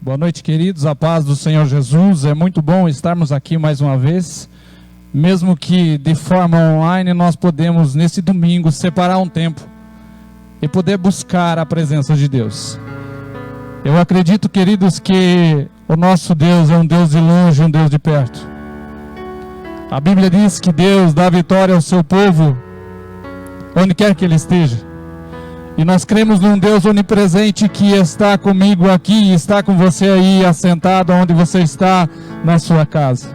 Boa noite, queridos, a paz do Senhor Jesus. É muito bom estarmos aqui mais uma vez, mesmo que de forma online. Nós podemos nesse domingo separar um tempo e poder buscar a presença de Deus. Eu acredito, queridos, que o nosso Deus é um Deus de longe, um Deus de perto. A Bíblia diz que Deus dá vitória ao seu povo onde quer que ele esteja. E nós cremos num Deus onipresente que está comigo aqui, está com você aí, assentado onde você está, na sua casa.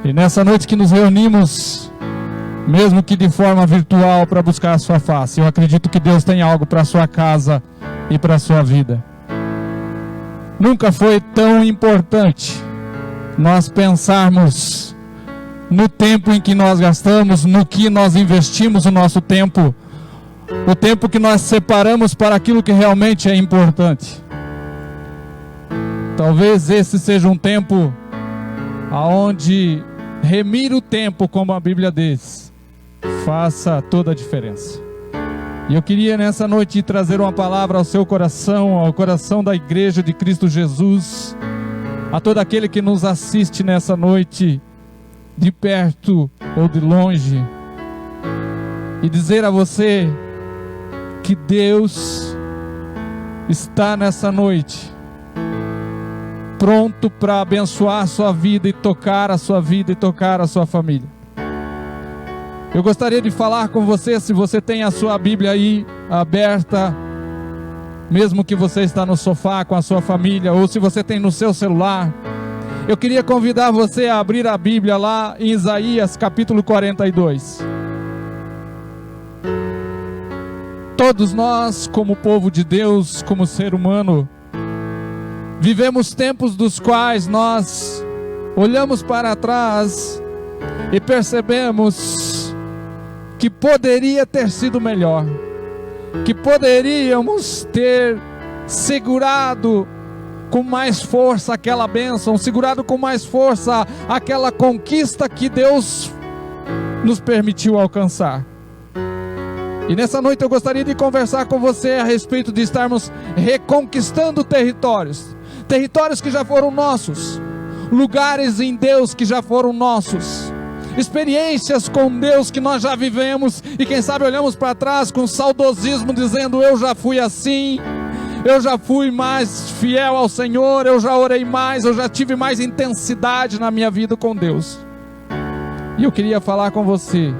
E nessa noite que nos reunimos, mesmo que de forma virtual, para buscar a sua face, eu acredito que Deus tem algo para a sua casa e para a sua vida. Nunca foi tão importante nós pensarmos no tempo em que nós gastamos, no que nós investimos o nosso tempo, o tempo que nós separamos para aquilo que realmente é importante. Talvez esse seja um tempo aonde remir o tempo, como a Bíblia diz, faça toda a diferença. E eu queria nessa noite trazer uma palavra ao seu coração, ao coração da Igreja de Cristo Jesus, a todo aquele que nos assiste nessa noite, de perto ou de longe, e dizer a você que Deus está nessa noite pronto para abençoar a sua vida e tocar a sua vida e tocar a sua família. Eu gostaria de falar com você, se você tem a sua Bíblia aí aberta, mesmo que você está no sofá com a sua família, ou se você tem no seu celular, eu queria convidar você a abrir a Bíblia lá em Isaías capítulo 42. Todos nós, como povo de Deus, como ser humano, vivemos tempos dos quais nós olhamos para trás e percebemos que poderia ter sido melhor, que poderíamos ter segurado com mais força aquela bênção, segurado com mais força aquela conquista que Deus nos permitiu alcançar. E nessa noite eu gostaria de conversar com você a respeito de estarmos reconquistando territórios que já foram nossos, lugares em Deus que já foram nossos, experiências com Deus que nós já vivemos, e quem sabe olhamos para trás com saudosismo, dizendo: eu já fui assim, eu já fui mais fiel ao Senhor, eu já orei mais, eu já tive mais intensidade na minha vida com Deus. E eu queria falar com você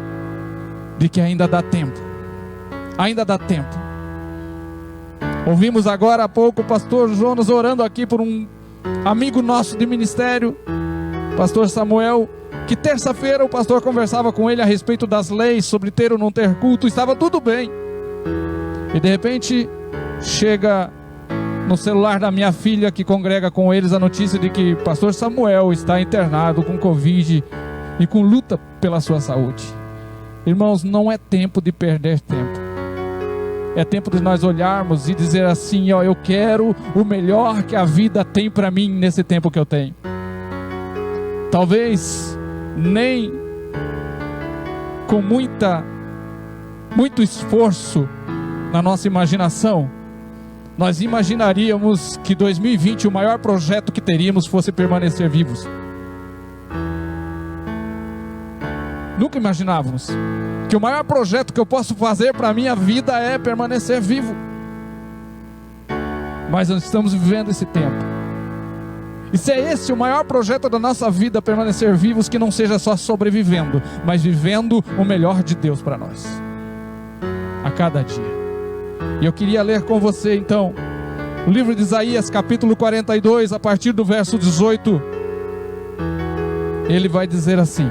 de que ainda dá tempo. Ainda dá tempo. Ouvimos agora há pouco o pastor Jonas orando aqui por um amigo nosso de ministério, pastor Samuel, que terça-feira o pastor conversava com ele a respeito das leis sobre ter ou não ter culto. Estava tudo bem, e de repente chega no celular da minha filha, que congrega com eles, a notícia de que pastor Samuel está internado com Covid e com luta pela sua saúde. Irmãos, não é tempo de perder tempo. É tempo de nós olharmos e dizer assim: ó, eu quero o melhor que a vida tem para mim nesse tempo que eu tenho. Talvez nem com muito esforço na nossa imaginação, nós imaginaríamos que 2020 o maior projeto que teríamos fosse permanecer vivos. Nunca imaginávamos que o maior projeto que eu posso fazer para a minha vida é permanecer vivo. Mas nós estamos vivendo esse tempo. E se é esse o maior projeto da nossa vida, permanecer vivos, que não seja só sobrevivendo, mas vivendo o melhor de Deus para nós, a cada dia. E eu queria ler com você então o livro de Isaías capítulo 42, a partir do verso 18. Ele vai dizer assim: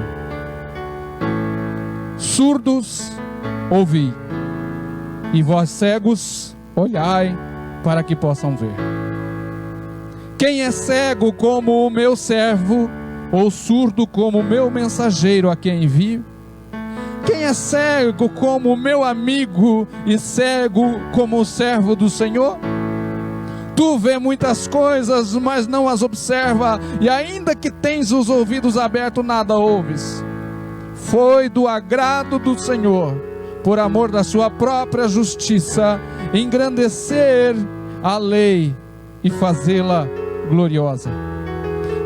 surdos, ouvi, e vós cegos, olhai, para que possam ver. Quem é cego como o meu servo, ou surdo como o meu mensageiro a quem envio? Quem é cego como o meu amigo, e cego como o servo do Senhor? Tu vê muitas coisas, mas não as observa, e ainda que tens os ouvidos abertos, nada ouves. Foi do agrado do Senhor por amor da sua própria justiça, engrandecer a lei e fazê-la gloriosa.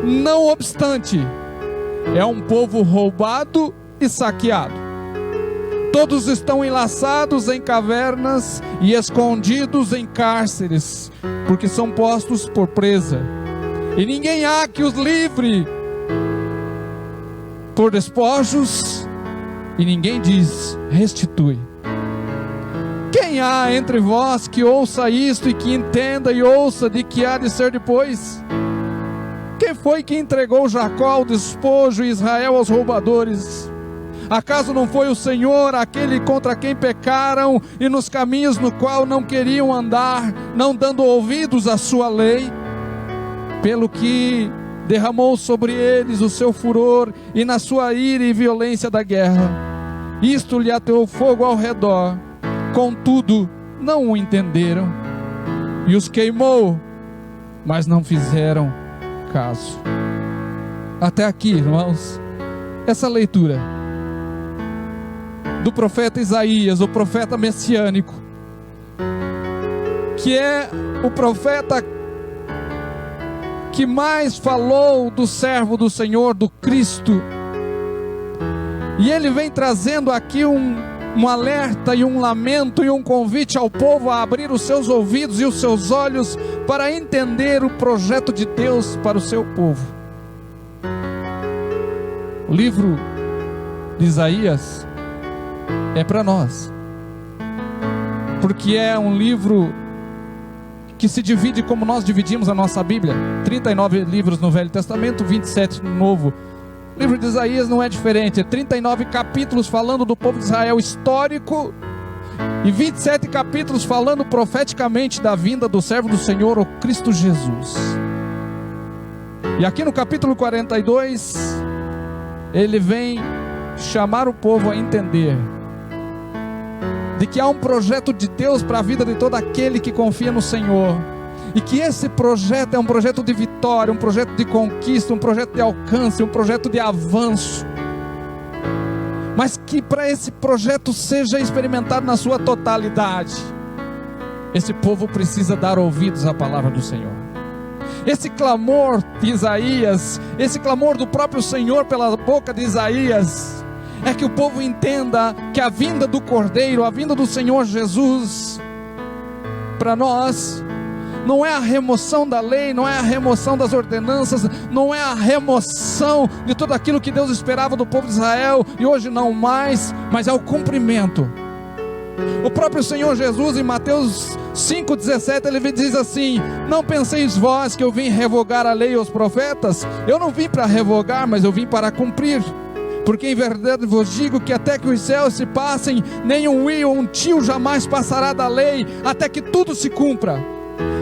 Não obstante, é um povo roubado e saqueado. Todos estão enlaçados em cavernas e escondidos em cárceres, porque são postos por presa. E ninguém há que os livre por despojos, e ninguém diz: restitui. Quem há entre vós que ouça isto e que entenda e ouça de que há de ser depois? Quem foi que entregou Jacó ao despojo e Israel aos roubadores? Acaso não foi o Senhor aquele contra quem pecaram e nos caminhos no qual não queriam andar, não dando ouvidos à sua lei? Pelo que derramou sobre eles o seu furor e na sua ira e violência da guerra. Isto lhe ateou fogo ao redor, contudo não o entenderam, e os queimou, mas não fizeram caso. Até aqui, irmãos, essa leitura do profeta Isaías, o profeta messiânico, que é o profeta que mais falou do servo do Senhor, do Cristo, e ele vem trazendo aqui um alerta e um lamento e um convite ao povo a abrir os seus ouvidos e os seus olhos para entender o projeto de Deus para o seu povo. O livro de Isaías é para nós, porque é um livro que se divide como nós dividimos a nossa Bíblia, 39 livros no Velho Testamento, 27 no Novo. O livro de Isaías não é diferente, é 39 capítulos falando do povo de Israel histórico, e 27 capítulos falando profeticamente da vinda do servo do Senhor, o Cristo Jesus. E aqui no capítulo 42, ele vem chamar o povo a entender de que há um projeto de Deus para a vida de todo aquele que confia no Senhor, e que esse projeto é um projeto de vitória, um projeto de conquista, um projeto de alcance, um projeto de avanço, mas que para esse projeto seja experimentado na sua totalidade, esse povo precisa dar ouvidos à palavra do Senhor. Esse clamor de Isaías, esse clamor do próprio Senhor pela boca de Isaías, é que o povo entenda que a vinda do Cordeiro, a vinda do Senhor Jesus, para nós, não é a remoção da lei, não é a remoção das ordenanças, não é a remoção de tudo aquilo que Deus esperava do povo de Israel, e hoje não mais, mas é o cumprimento. O próprio Senhor Jesus, em Mateus 5,17, ele diz assim: não penseis vós que eu vim revogar a lei e os profetas. Eu não vim para revogar, mas eu vim para cumprir. Porque em verdade vos digo que até que os céus se passem, nem um i ou um tio jamais passará da lei, até que tudo se cumpra.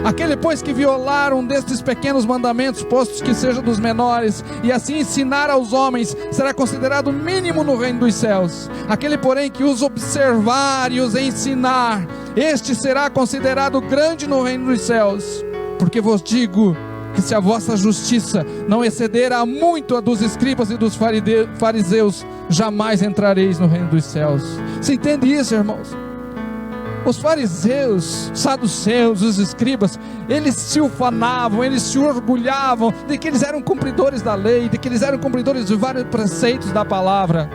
Aquele, pois, que violar um destes pequenos mandamentos, postos que seja dos menores, e assim ensinar aos homens, será considerado mínimo no reino dos céus. Aquele, porém, que os observar e os ensinar, este será considerado grande no reino dos céus. Porque vos digo que se a vossa justiça não exceder a muito a dos escribas e dos fariseus, jamais entrareis no reino dos céus. Você entende isso, irmãos? Os fariseus, saduceus, os escribas, eles se ufanavam, eles se orgulhavam de que eles eram cumpridores da lei, de que eles eram cumpridores de vários preceitos da palavra.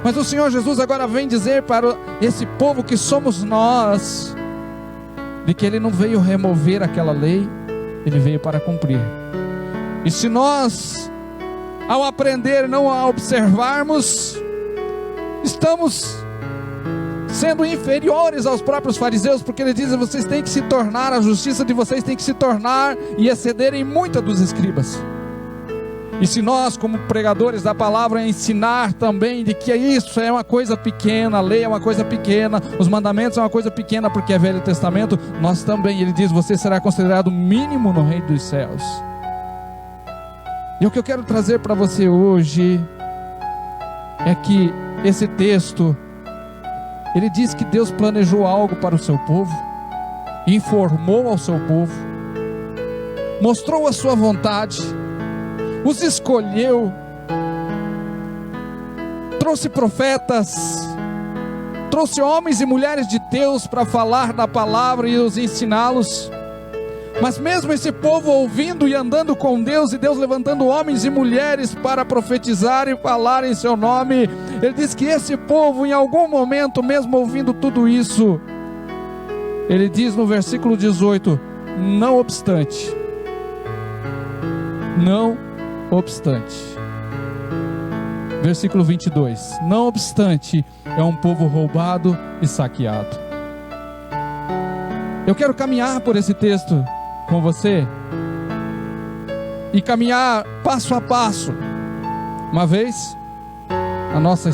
Mas o Senhor Jesus agora vem dizer para esse povo que somos nós, de que Ele não veio remover aquela lei, Ele veio para cumprir. E se nós, ao aprender, não a observarmos, estamos sendo inferiores aos próprios fariseus, porque Ele diz: vocês têm que se tornar, a justiça de vocês tem que se tornar e excederem muito dos escribas. E se nós, como pregadores da palavra, ensinar também de que isso é uma coisa pequena, a lei é uma coisa pequena, os mandamentos é uma coisa pequena, porque é Velho Testamento, nós também, Ele diz: você será considerado mínimo no reino dos céus. E o que eu quero trazer para você hoje é que esse texto, ele diz que Deus planejou algo para o seu povo, informou ao seu povo, mostrou a sua vontade, os escolheu, trouxe profetas, trouxe homens e mulheres de Deus para falar da palavra e os ensiná-los. Mas mesmo esse povo ouvindo e andando com Deus, e Deus levantando homens e mulheres para profetizar e falar em seu nome, Ele diz que esse povo, em algum momento, mesmo ouvindo tudo isso, Ele diz no versículo 18, não obstante, versículo 22, não obstante, é um povo roubado e saqueado. Eu quero caminhar por esse texto com você e caminhar passo a passo. Uma vez, a nossa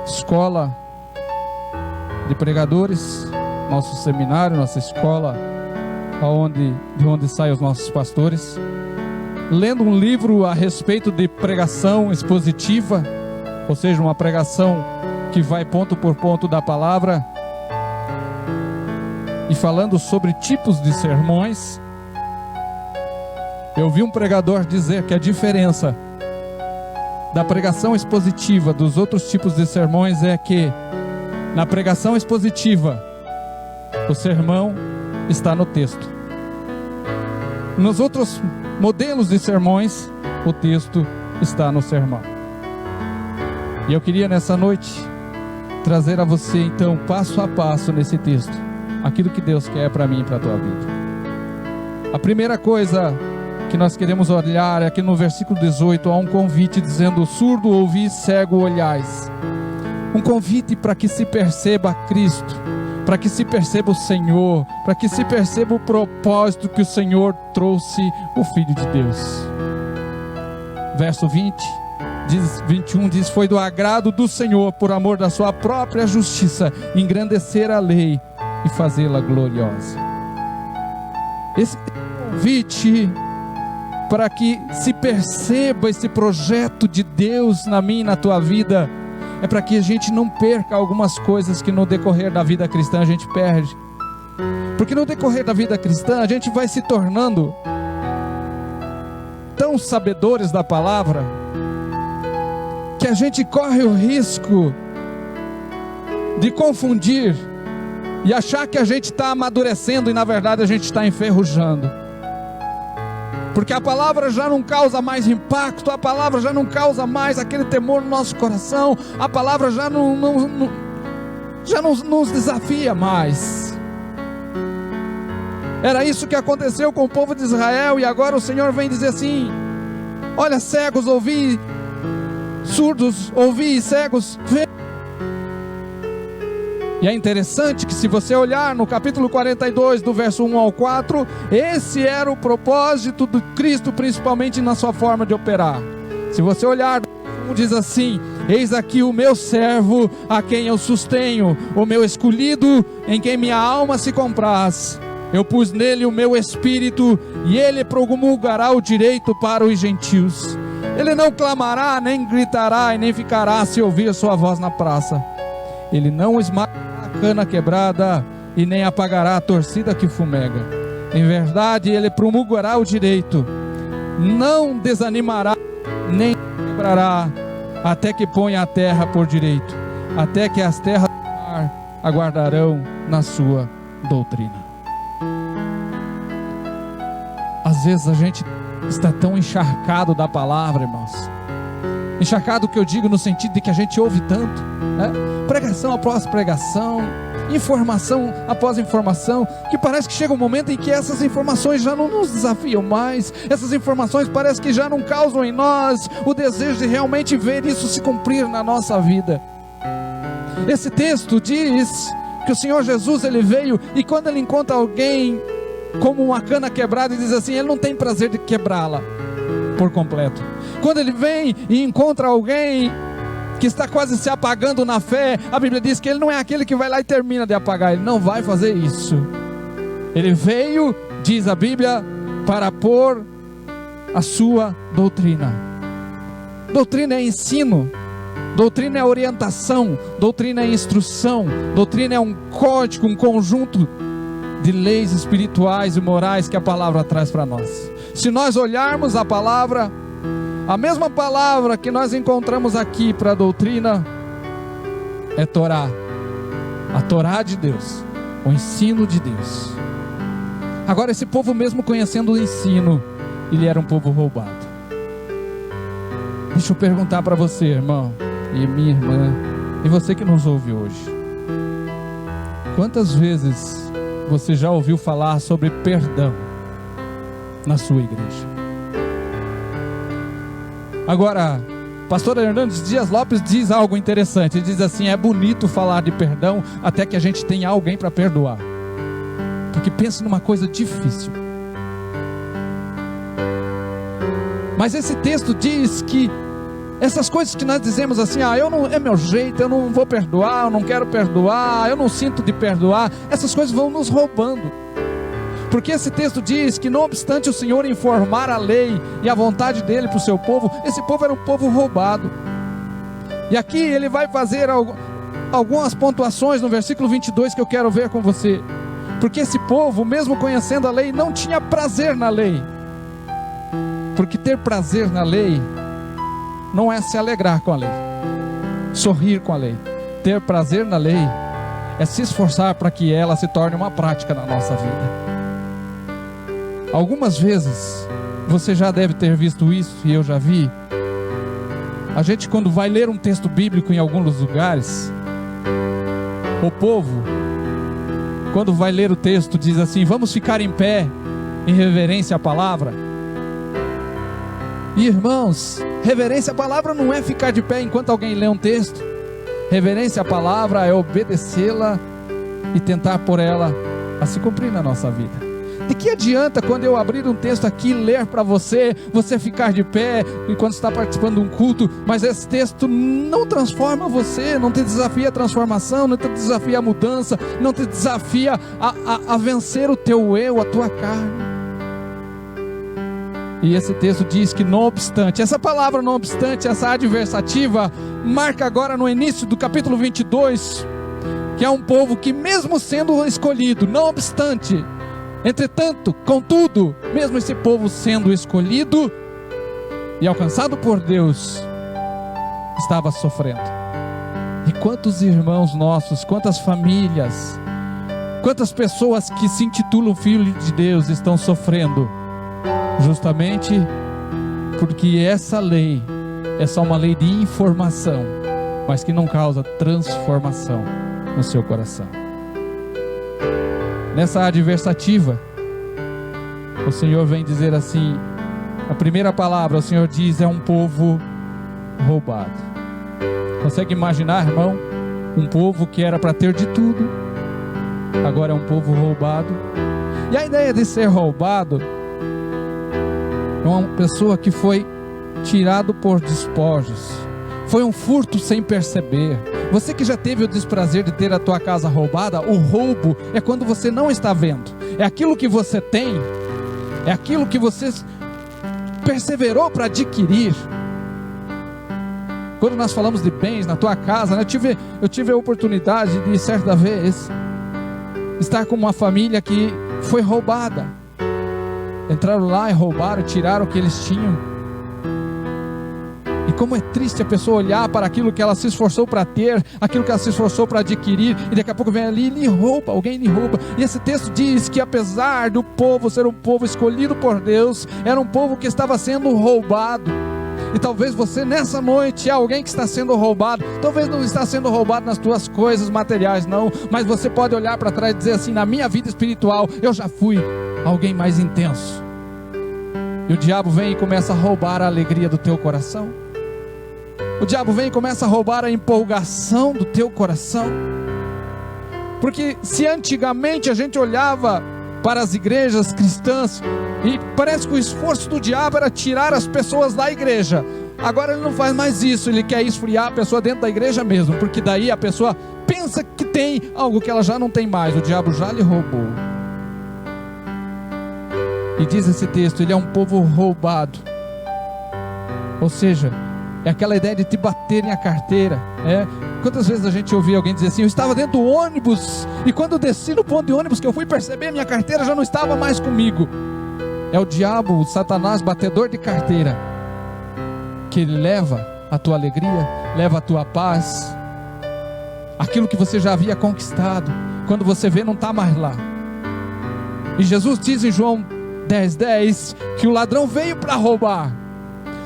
escola de pregadores, nosso seminário, nossa escola, de onde saem os nossos pastores, lendo um livro a respeito de pregação expositiva, ou seja, uma pregação que vai ponto por ponto da palavra, e falando sobre tipos de sermões, eu vi um pregador dizer que a diferença da pregação expositiva dos outros tipos de sermões é que na pregação expositiva o sermão está no texto. Nos outros modelos de sermões, o texto está no sermão. E eu queria nessa noite trazer a você então, passo a passo nesse texto, aquilo que Deus quer para mim e para a tua vida. A primeira coisa que nós queremos olhar é que no versículo 18 há um convite dizendo: surdo ouvis, cego olhais. Um convite para que se perceba Cristo, para que se perceba o Senhor, para que se perceba o propósito que o Senhor trouxe o Filho de Deus. Verso 21 diz: foi do agrado do Senhor, por amor da sua própria justiça, engrandecer a lei e fazê-la gloriosa. Esse convite para que se perceba esse projeto de Deus na minha e na tua vida, é para que a gente não perca algumas coisas que no decorrer da vida cristã a gente perde. Porque no decorrer da vida cristã a gente vai se tornando tão sabedores da palavra, que a gente corre o risco de confundir e achar que a gente está amadurecendo, e na verdade a gente está enferrujando. Porque a palavra já não causa mais impacto, a palavra já não causa mais aquele temor no nosso coração, a palavra já não nos desafia mais. Era isso que aconteceu com o povo de Israel, e agora o Senhor vem dizer assim: olha, cegos ouvi, surdos ouvi, cegos vê. E é interessante que, se você olhar no capítulo 42, do verso 1 ao 4, esse era o propósito do Cristo, principalmente na sua forma de operar. Se você olhar, diz assim: eis aqui o meu servo, a quem eu sustenho, o meu escolhido, em quem minha alma se compraz. Eu pus nele o meu espírito, e ele promulgará o direito para os gentios. Ele não clamará, nem gritará, e nem ficará se ouvir a sua voz na praça. Ele não esmagará a cana quebrada, e nem apagará a torcida que fumega. Em verdade, ele promulgará o direito, não desanimará, nem quebrará, até que ponha a terra por direito, até que as terras do mar aguardarão na sua doutrina. Às vezes a gente está tão encharcado da palavra, irmãos. Encharcado, que eu digo no sentido de que a gente ouve tanto, né? Pregação após pregação, informação após informação, que parece que chega um momento em que essas informações já não nos desafiam mais. Essas informações parece que já não causam em nós o desejo de realmente ver isso se cumprir na nossa vida. Esse texto diz que o Senhor Jesus, ele veio, e quando ele encontra alguém como uma cana quebrada, ele diz assim: ele não tem prazer de quebrá-la por completo. Quando ele vem e encontra alguém que está quase se apagando na fé, a Bíblia diz que ele não é aquele que vai lá e termina de apagar. Ele não vai fazer isso. Ele veio, diz a Bíblia, para pôr a sua doutrina. Doutrina é ensino, doutrina é orientação, doutrina é instrução, doutrina é um código, um conjunto de leis espirituais e morais que a palavra traz para nós. Se nós olharmos a palavra, a mesma palavra que nós encontramos aqui para a doutrina, é Torá, a Torá de Deus, o ensino de Deus. Agora, esse povo, mesmo conhecendo o ensino, ele era um povo roubado. Deixa eu perguntar para você, irmão, e minha irmã, e você que nos ouve hoje: quantas vezes você já ouviu falar sobre perdão na sua igreja? Agora, pastor Hernandes Dias Lopes diz algo interessante. Ele diz assim: é bonito falar de perdão até que a gente tenha alguém para perdoar. Porque pense numa coisa difícil. Mas esse texto diz que essas coisas que nós dizemos assim: eu não, é meu jeito, eu não vou perdoar, eu não quero perdoar, eu não sinto de perdoar, essas coisas vão nos roubando. Porque esse texto diz que, não obstante o Senhor informar a lei e a vontade dele para o seu povo, esse povo era um povo roubado. E aqui ele vai fazer algumas pontuações no versículo 22 que eu quero ver com você. Porque esse povo, mesmo conhecendo a lei, não tinha prazer na lei. Porque ter prazer na lei não é se alegrar com a lei, sorrir com a lei. Ter prazer na lei é se esforçar para que ela se torne uma prática na nossa vida. Algumas vezes você já deve ter visto isso, e eu já vi. A gente, quando vai ler um texto bíblico em alguns lugares, o povo, quando vai ler o texto, diz assim: vamos ficar em pé em reverência à palavra. E irmãos, reverência à palavra não é ficar de pé enquanto alguém lê um texto. Reverência à palavra é obedecê-la e tentar por ela a se cumprir na nossa vida. De que adianta quando eu abrir um texto aqui, ler para você, você ficar de pé enquanto está participando de um culto, mas esse texto não transforma você, não te desafia a transformação, não te desafia a mudança, não te desafia a vencer o teu eu, a tua carne. E esse texto diz que, não obstante, essa palavra não obstante, essa adversativa, marca agora no início do capítulo 22, que é um povo que, mesmo sendo escolhido, não obstante, entretanto, contudo, mesmo esse povo sendo escolhido e alcançado por Deus, estava sofrendo. E quantos irmãos nossos, quantas famílias, quantas pessoas que se intitulam filhos de Deus estão sofrendo, justamente porque essa lei é só uma lei de informação, mas que não causa transformação no seu coração. Nessa adversativa, o Senhor vem dizer assim, a primeira palavra, o Senhor diz, é um povo roubado. Consegue imaginar, irmão, um povo que era para ter de tudo, agora é um povo roubado? E a ideia de ser roubado é uma pessoa que foi tirado por despojos, foi um furto sem perceber. Você que já teve o desprazer de ter a tua casa roubada, o roubo é quando você não está vendo, é aquilo que você tem, é aquilo que você perseverou para adquirir. Quando nós falamos de bens na tua casa, né, eu tive a oportunidade de, certa vez, estar com uma família que foi roubada. Entraram lá e roubaram, tiraram o que eles tinham. E como é triste a pessoa olhar para aquilo que ela se esforçou para ter, aquilo que ela se esforçou para adquirir, e daqui a pouco vem ali e lhe rouba, alguém lhe rouba. E esse texto diz que, apesar do povo ser um povo escolhido por Deus, era um povo que estava sendo roubado. E talvez você nessa noite é alguém que está sendo roubado. Talvez não está sendo roubado nas tuas coisas materiais, não, mas você pode olhar para trás e dizer assim: na minha vida espiritual eu já fui alguém mais intenso. E o diabo vem e começa a roubar a alegria do teu coração. O diabo vem e começa a roubar a empolgação do teu coração. Porque se antigamente a gente olhava para as igrejas cristãs e parece que o esforço do diabo era tirar as pessoas da igreja, agora ele não faz mais isso. Ele quer esfriar a pessoa dentro da igreja mesmo, porque daí a pessoa pensa que tem algo que ela já não tem mais. O diabo já lhe roubou. E diz esse texto, ele é um povo roubado. Ou seja, é aquela ideia de te baterem a carteira. Quantas vezes a gente ouvia alguém dizer assim: eu estava dentro do ônibus, e quando eu desci no ponto de ônibus que eu fui perceber, minha carteira já não estava mais comigo. É o diabo, o Satanás, batedor de carteira, que ele leva a tua alegria, leva a tua paz, aquilo que você já havia conquistado, quando você vê, não está mais lá. E Jesus diz em João 10:10 que o ladrão veio para roubar.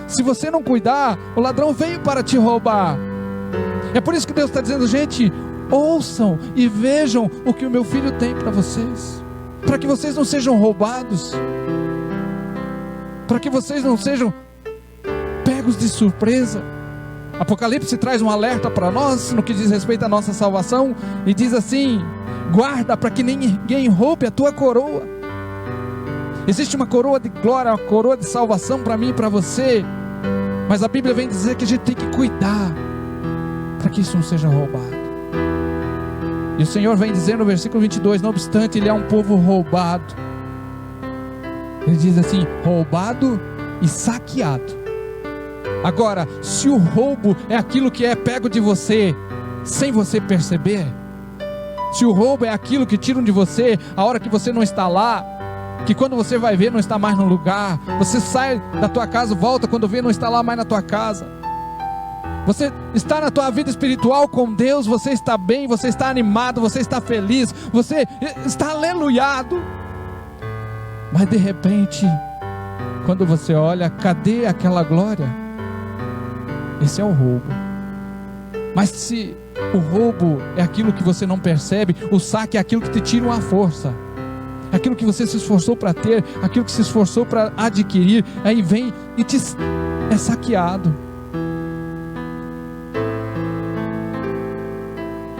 Se você não cuidar, o ladrão veio para te roubar. É por isso que Deus está dizendo: gente, ouçam e vejam o que o meu filho tem para vocês, para que vocês não sejam roubados, para que vocês não sejam pegos de surpresa. Apocalipse traz um alerta para nós no que diz respeito à nossa salvação, e diz assim: guarda para que ninguém roube a tua coroa. Existe uma coroa de glória, uma coroa de salvação para mim e para você, mas a Bíblia vem dizer que a gente tem que cuidar para que isso não seja roubado. E o Senhor vem dizer no versículo 22, não obstante ele é um povo roubado, ele diz assim: roubado e saqueado. Agora, se o roubo é aquilo que é pego de você sem você perceber, se o roubo é aquilo que tiram de você a hora que você não está lá, que quando você vai ver não está mais no lugar, você sai da tua casa, volta, quando vê não está lá mais na tua casa, você está na tua vida espiritual com Deus, você está bem, você está animado, você está feliz, você está aleluiado, mas de repente, quando você olha, cadê aquela glória? Esse é o roubo. Mas se o roubo é aquilo que você não percebe, o saque é aquilo que te tira uma força, aquilo que você se esforçou para ter, aquilo que se esforçou para adquirir, aí vem e é saqueado.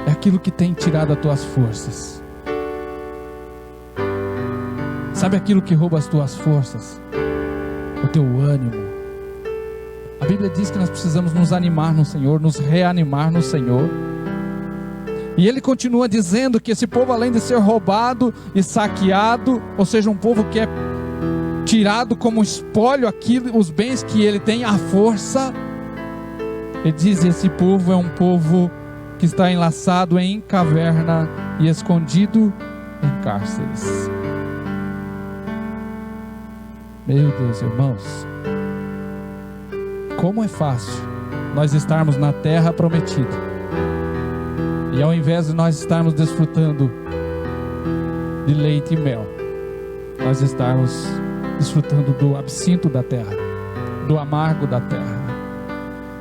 É aquilo que tem tirado as tuas forças. Sabe aquilo que rouba as tuas forças? O teu ânimo. A Bíblia diz que nós precisamos nos animar no Senhor, nos reanimar no Senhor. E ele continua dizendo que esse povo, além de ser roubado e saqueado, ou seja, um povo que é tirado como espólio aquilo, os bens que ele tem, a força, ele diz: esse povo é um povo que está enlaçado em caverna e escondido em cárceres. Meu Deus, irmãos, como é fácil nós estarmos na terra prometida, e ao invés de nós estarmos desfrutando de leite e mel, nós estarmos desfrutando do absinto da terra, do amargo da terra.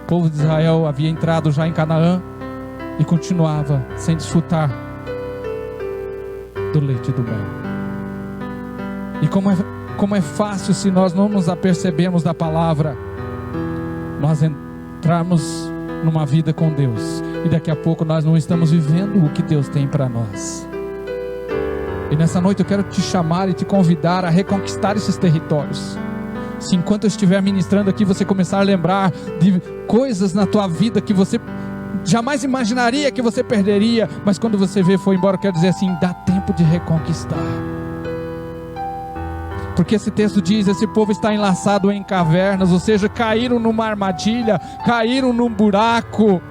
O povo de Israel havia entrado já em Canaã e continuava sem desfrutar do leite e do mel. E como é fácil, se nós não nos apercebemos da palavra, nós entrarmos numa vida com Deus, e daqui a pouco nós não estamos vivendo o que Deus tem para nós. E nessa noite eu quero te chamar e te convidar a reconquistar esses territórios. Se enquanto eu estiver ministrando aqui, você começar a lembrar de coisas na tua vida que você jamais imaginaria que você perderia, mas quando você vê, foi embora, eu quero dizer assim: dá tempo de reconquistar. Porque esse texto diz: esse povo está enlaçado em cavernas, ou seja, caíram numa armadilha, caíram num buraco.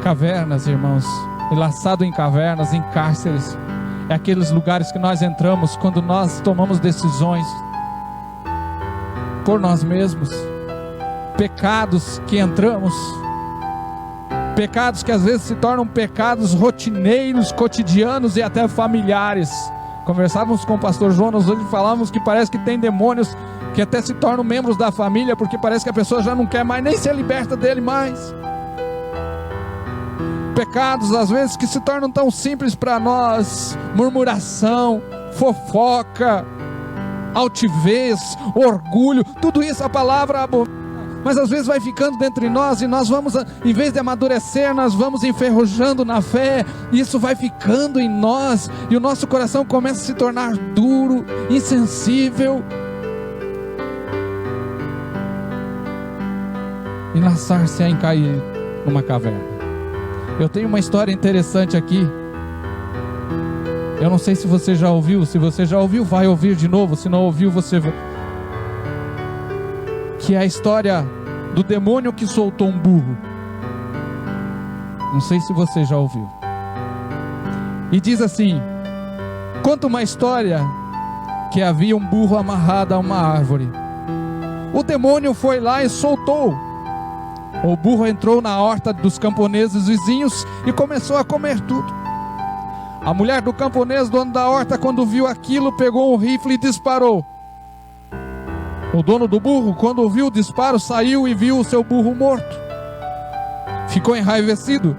Cavernas, irmãos, enlaçado em cavernas, em cárceres, é aqueles lugares que nós entramos quando nós tomamos decisões por nós mesmos, pecados que entramos, pecados que às vezes se tornam pecados rotineiros, cotidianos e até familiares. Conversávamos com o pastor Jonas hoje, falávamos que parece que tem demônios que até se tornam membros da família, porque parece que a pessoa já não quer mais nem ser liberta dele mais. Pecados às vezes que se tornam tão simples para nós: murmuração, fofoca, altivez, orgulho, tudo isso a palavra abomina. Mas às vezes vai ficando dentro de nós, e nós vamos, em vez de amadurecer, nós vamos enferrujando na fé, e isso vai ficando em nós, e o nosso coração começa a se tornar duro, insensível, e enlaçar-se em cair numa caverna. Eu tenho uma história interessante aqui. Eu não sei se você já ouviu. Se você já ouviu, vai ouvir de novo. Se não ouviu, você vai. Que é a história do demônio que soltou um burro. Não sei se você já ouviu. E diz assim: conta uma história que havia um burro amarrado a uma árvore. O demônio foi lá e soltou O burro entrou na horta dos camponeses vizinhos e começou a comer tudo. A mulher do camponês, dono da horta, quando viu aquilo, pegou um rifle e disparou. O dono do burro, quando viu o disparo, saiu e viu o seu burro morto. Ficou enraivecido.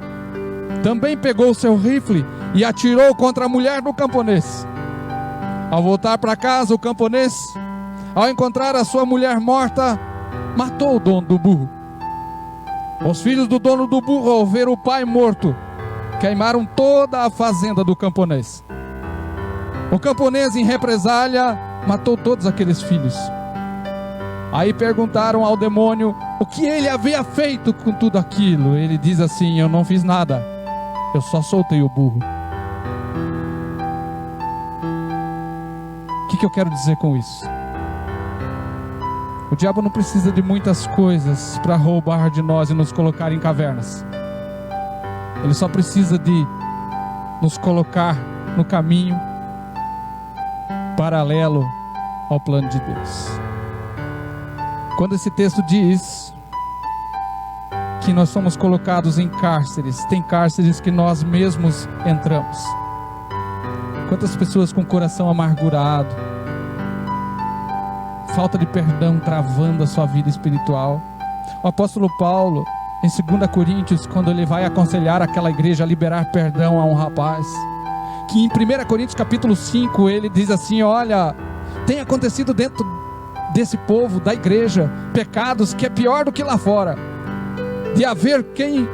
Também pegou o seu rifle e atirou contra a mulher do camponês. Ao voltar para casa, o camponês, ao encontrar a sua mulher morta, matou o dono do burro. Os filhos do dono do burro, ao ver o pai morto, queimaram toda a fazenda do camponês. O camponês, em represália, matou todos aqueles filhos. Aí perguntaram ao demônio o que ele havia feito com tudo aquilo. Ele diz assim: eu não fiz nada, eu só soltei o burro. O que eu quero dizer com isso? O diabo não precisa de muitas coisas para roubar de nós e nos colocar em cavernas. Ele só precisa de nos colocar no caminho paralelo ao plano de Deus. Quando esse texto diz que nós somos colocados em cárceres, tem cárceres que nós mesmos entramos. Quantas pessoas com o coração amargurado, falta de perdão travando a sua vida espiritual. O apóstolo Paulo, em 2 Coríntios, quando ele vai aconselhar aquela igreja a liberar perdão a um rapaz, que em 1 Coríntios capítulo 5, ele diz assim: olha, tem acontecido dentro desse povo, da igreja, pecados que é pior do que lá fora, de haver quem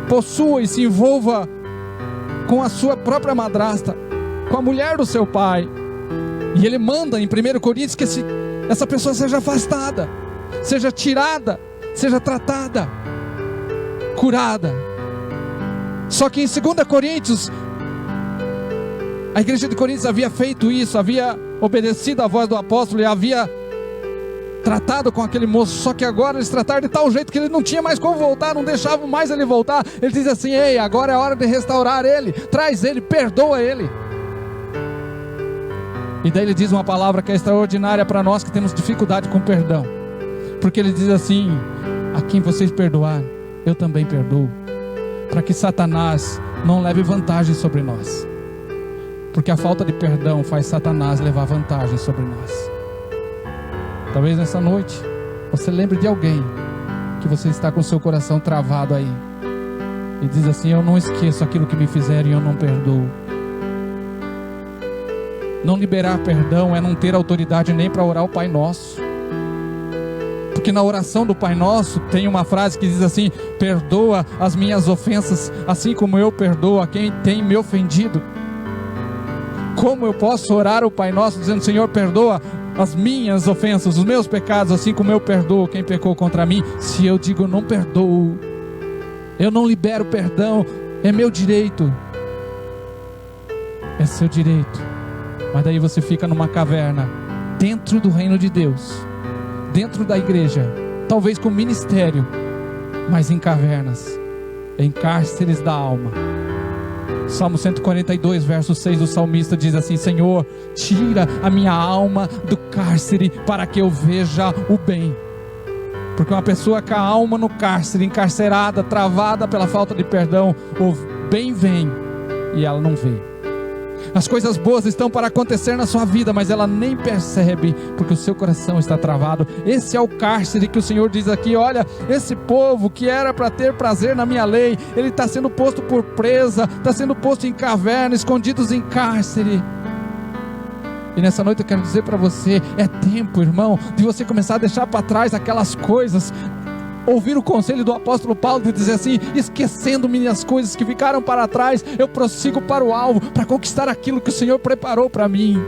possua e se envolva com a sua própria madrasta, com a mulher do seu pai. E ele manda em 1 Coríntios que essa pessoa seja afastada, seja tirada, seja tratada, curada. Só que em 2 Coríntios, a igreja de Coríntios havia feito isso, havia obedecido à voz do apóstolo e havia tratado com aquele moço. Só que agora eles trataram de tal jeito que ele não tinha mais como voltar, não deixavam mais ele voltar. Ele diz assim: ei, agora é hora de restaurar ele, traz ele, perdoa ele. E daí ele diz uma palavra que é extraordinária para nós que temos dificuldade com perdão, porque ele diz assim: a quem vocês perdoarem, eu também perdoo, para que Satanás não leve vantagem sobre nós, porque a falta de perdão faz Satanás levar vantagem sobre nós. Talvez nessa noite você lembre de alguém que você está com o seu coração travado aí e diz assim: eu não esqueço aquilo que me fizeram e eu não perdoo. Não liberar perdão é não ter autoridade nem para orar o Pai Nosso, porque na oração do Pai Nosso tem uma frase que diz assim: perdoa as minhas ofensas, assim como eu perdoo a quem tem me ofendido. Como eu posso orar o Pai Nosso dizendo: Senhor, perdoa as minhas ofensas, os meus pecados, assim como eu perdoo quem pecou contra mim, se eu digo eu não perdoo, eu não libero perdão? É meu direito, é seu direito, mas daí você fica numa caverna, dentro do reino de Deus, dentro da igreja, talvez com ministério, mas em cavernas, em cárceres da alma. Salmo 142, verso 6 do salmista diz assim: Senhor, tira a minha alma do cárcere para que eu veja o bem. Porque uma pessoa com a alma no cárcere, encarcerada, travada pela falta de perdão, o bem vem e ela não vê. As coisas boas estão para acontecer na sua vida, mas ela nem percebe, porque o seu coração está travado. Esse é o cárcere que o Senhor diz aqui: olha, esse povo que era para ter prazer na minha lei, ele está sendo posto por presa, está sendo posto em caverna, escondidos em cárcere. E nessa noite eu quero dizer para você: é tempo, irmão, de você começar a deixar para trás aquelas coisas, ouvir o conselho do apóstolo Paulo de dizer assim: esquecendo-me das coisas que ficaram para trás, eu prossigo para o alvo, para conquistar aquilo que o Senhor preparou para mim.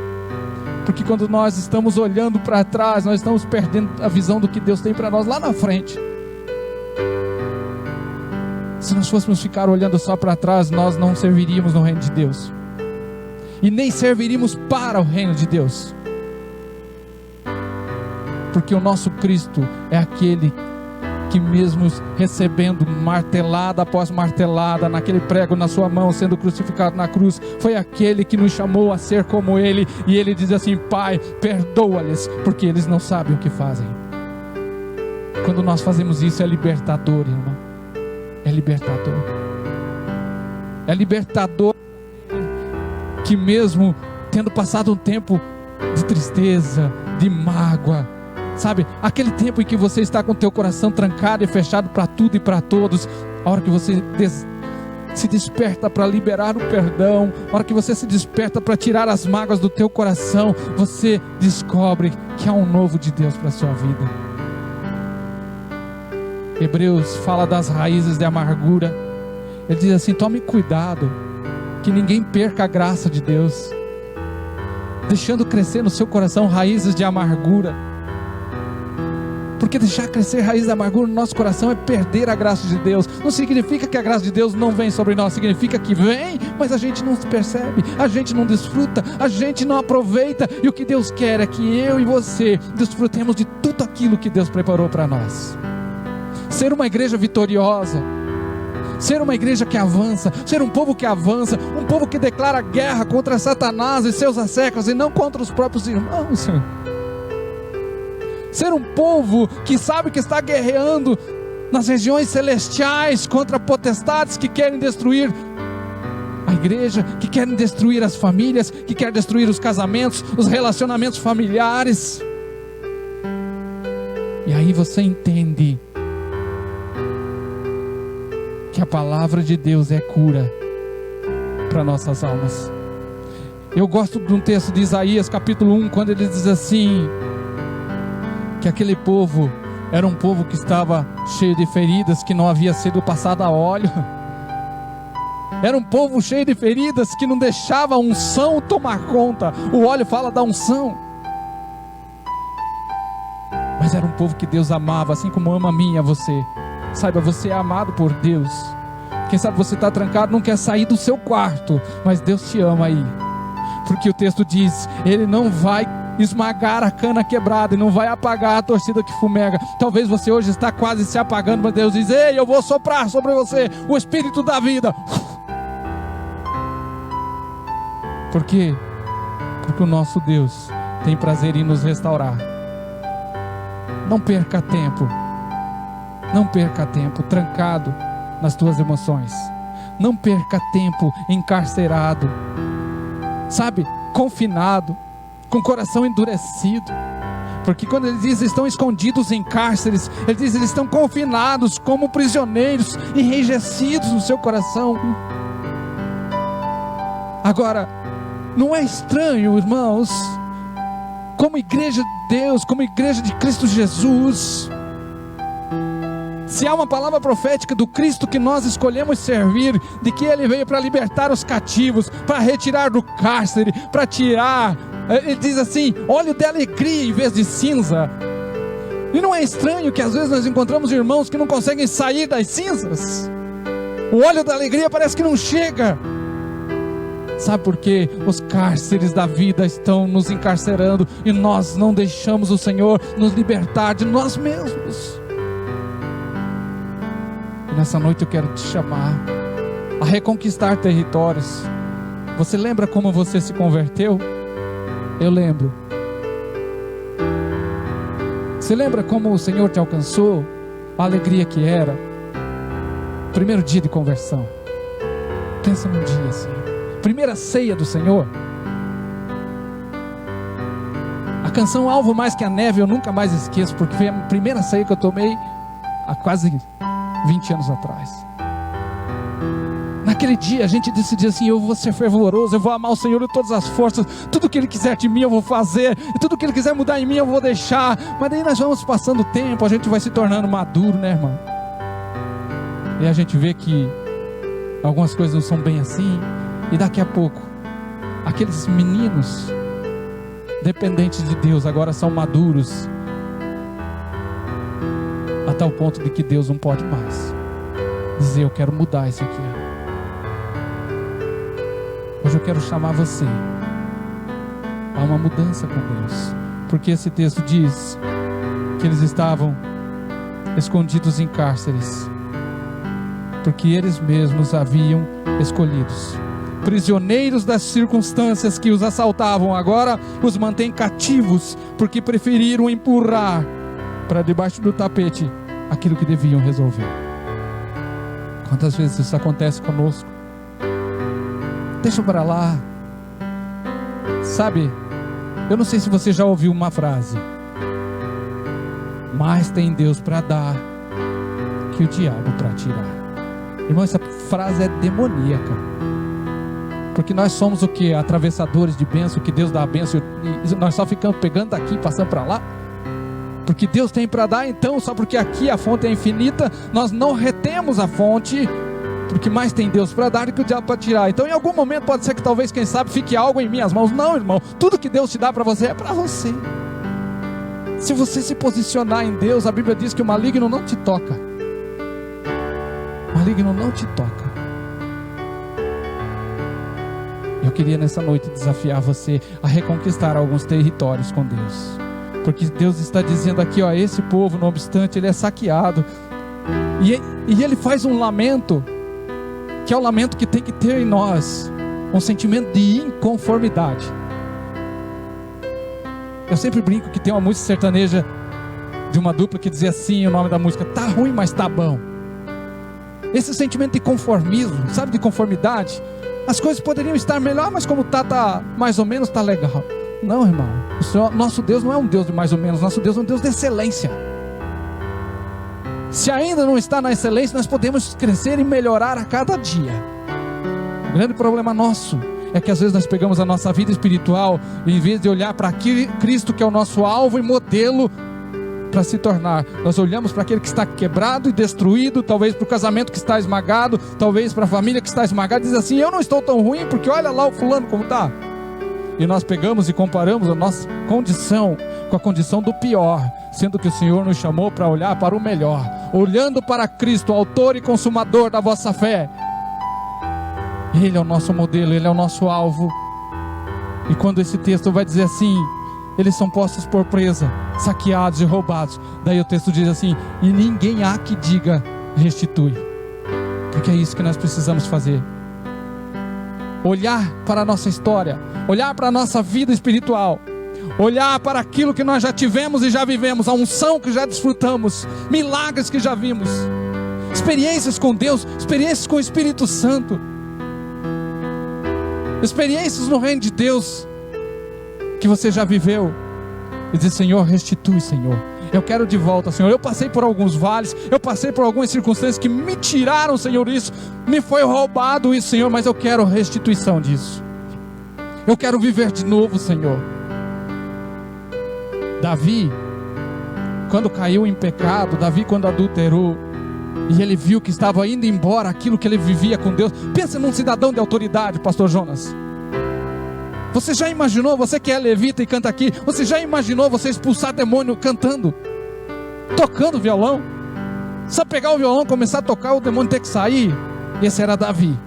Porque quando nós estamos olhando para trás, nós estamos perdendo a visão do que Deus tem para nós lá na frente. Se nós fôssemos ficar olhando só para trás, nós não serviríamos no reino de Deus, e nem serviríamos para o reino de Deus, porque o nosso Cristo é aquele que mesmo recebendo martelada após martelada, naquele prego na sua mão, sendo crucificado na cruz, foi aquele que nos chamou a ser como Ele. E Ele diz assim: Pai, perdoa-lhes, porque eles não sabem o que fazem. Quando nós fazemos isso, é libertador, irmão. É libertador. É libertador que mesmo tendo passado um tempo de tristeza, de mágoa, sabe, aquele tempo em que você está com o teu coração trancado e fechado para tudo e para todos, a hora que você se desperta para liberar o perdão, a hora que você se desperta para tirar as mágoas do teu coração, você descobre que há um novo de Deus para a sua vida. Hebreus fala das raízes de amargura. Ele diz assim: tome cuidado que ninguém perca a graça de Deus, deixando crescer no seu coração raízes de amargura. Porque deixar crescer raiz de amargura no nosso coração é perder a graça de Deus. Não significa que a graça de Deus não vem sobre nós, significa que vem, mas a gente não se percebe, a gente não desfruta, a gente não aproveita. E o que Deus quer é que eu e você desfrutemos de tudo aquilo que Deus preparou para nós. Ser uma igreja vitoriosa, ser uma igreja que avança, ser um povo que avança, um povo que declara guerra contra Satanás e seus asseclas, e não contra os próprios irmãos. Ser um povo que sabe que está guerreando nas regiões celestiais contra potestades que querem destruir a igreja, que querem destruir as famílias, que querem destruir os casamentos, os relacionamentos familiares. E aí você entende que a palavra de Deus é cura para nossas almas. Eu gosto de um texto de Isaías capítulo 1, quando ele diz assim, que aquele povo era um povo que estava cheio de feridas, que não havia sido passado a óleo. Era um povo cheio de feridas, que não deixava a unção tomar conta. O óleo fala da unção, mas era um povo que Deus amava, assim como ama a mim e a você. Saiba, você é amado por Deus. Quem sabe você está trancado, não quer sair do seu quarto, mas Deus te ama aí, porque o texto diz, Ele não vai esmagar a cana quebrada e não vai apagar a torcida que fumega. Talvez você hoje está quase se apagando, mas Deus diz, ei, eu vou soprar sobre você o Espírito da vida. Por quê? Porque o nosso Deus tem prazer em nos restaurar. Não perca tempo. Não perca tempo trancado nas tuas emoções. Não perca tempo encarcerado, sabe, confinado, com o coração endurecido. Porque quando ele diz estão escondidos em cárceres, ele diz eles estão confinados como prisioneiros, enrijecidos no seu coração. Agora, não é estranho, irmãos, como igreja de Deus, como igreja de Cristo Jesus, se há uma palavra profética do Cristo que nós escolhemos servir, de que Ele veio para libertar os cativos, para retirar do cárcere, para tirar, Ele diz assim, óleo de alegria em vez de cinza. E não é estranho que às vezes nós encontramos irmãos que não conseguem sair das cinzas. O óleo da alegria parece que não chega. Sabe por quê? Os cárceres da vida estão nos encarcerando e nós não deixamos o Senhor nos libertar de nós mesmos. Nessa noite eu quero te chamar a reconquistar territórios. Você lembra como você se converteu? Eu lembro. Você lembra como o Senhor te alcançou? A alegria que era. Primeiro dia de conversão. Pensa num dia assim. Primeira ceia do Senhor. A canção Alvo Mais Que a Neve eu nunca mais esqueço, porque foi a primeira ceia que eu tomei há quase 20 anos atrás. Naquele dia a gente decidiu assim, eu vou ser fervoroso, eu vou amar o Senhor de todas as forças, tudo que Ele quiser de mim eu vou fazer, e tudo que Ele quiser mudar em mim eu vou deixar. Mas daí nós vamos passando o tempo, a gente vai se tornando maduro, né, irmão? E a gente vê que algumas coisas não são bem assim, e daqui a pouco aqueles meninos dependentes de Deus agora são maduros, a tal ponto de que Deus não pode mais dizer, eu quero mudar isso aqui. Hoje eu quero chamar você a uma mudança com Deus, porque esse texto diz que eles estavam escondidos em cárceres, porque eles mesmos haviam escolhidos. Prisioneiros das circunstâncias que os assaltavam, agora os mantém cativos, porque preferiram empurrar para debaixo do tapete aquilo que deviam resolver. Quantas vezes isso acontece conosco? Deixa para lá. Sabe, eu não sei se você já ouviu uma frase: mais tem Deus para dar que o diabo para tirar. Irmão, essa frase é demoníaca, porque nós somos o que? Atravessadores de bênção, que Deus dá a bênção e nós só ficamos pegando daqui e passando para lá. Porque Deus tem para dar, então só porque aqui a fonte é infinita, nós não retemos a fonte, porque mais tem Deus para dar do que o diabo para tirar. Então em algum momento pode ser que talvez, quem sabe, fique algo em minhas mãos. Não, irmão, tudo que Deus te dá para você é para você. Se você se posicionar em Deus, a Bíblia diz que o maligno não te toca. O maligno não te toca. Eu queria nessa noite desafiar você a reconquistar alguns territórios com Deus, porque Deus está dizendo aqui, ó, esse povo, não obstante, ele é saqueado, e ele faz um lamento, que é o lamento que tem que ter em nós, um sentimento de inconformidade. Eu sempre brinco que tem uma música sertaneja de uma dupla que dizia assim, o nome da música: tá ruim, mas tá bom. Esse sentimento de conformismo, sabe, de conformidade. As coisas poderiam estar melhor, mas como tá mais ou menos, tá legal. Não, irmão, o Senhor, nosso Deus não é um Deus de mais ou menos, nosso Deus é um Deus de excelência. Se ainda não está na excelência, nós podemos crescer e melhorar a cada dia. O grande problema nosso é que às vezes nós pegamos a nossa vida espiritual e em vez de olhar para Cristo, que é o nosso alvo e modelo para se tornar, nós olhamos para aquele que está quebrado e destruído, talvez para o casamento que está esmagado, talvez para a família que está esmagada, e diz assim: eu não estou tão ruim, porque olha lá o fulano como está. E nós pegamos e comparamos a nossa condição com a condição do pior, sendo que o Senhor nos chamou para olhar para o melhor, olhando para Cristo, autor e consumador da vossa fé. Ele é o nosso modelo, Ele é o nosso alvo. E quando esse texto vai dizer assim: eles são postos por presa, saqueados e roubados, daí o texto diz assim: e ninguém há que diga restitui. Porque é isso que nós precisamos fazer. Olhar para a nossa história, olhar para a nossa vida espiritual, olhar para aquilo que nós já tivemos e já vivemos, a unção que já desfrutamos, milagres que já vimos, experiências com Deus, experiências com o Espírito Santo, experiências no reino de Deus que você já viveu, e dizer: Senhor, restitui, Senhor, eu quero de volta, Senhor. Eu passei por alguns vales, eu passei por algumas circunstâncias que me tiraram, Senhor, isso, me foi roubado isso, Senhor, mas eu quero restituição disso. Eu quero viver de novo, Senhor. Davi, quando caiu em pecado, Davi quando adulterou, e ele viu que estava indo embora aquilo que ele vivia com Deus. Pensa num cidadão de autoridade, pastor Jonas. Você já imaginou, você que é levita e canta aqui, você já imaginou você expulsar demônio cantando, tocando violão? Só pegar o violão, começar a tocar, o demônio ter que sair? Esse era Davi.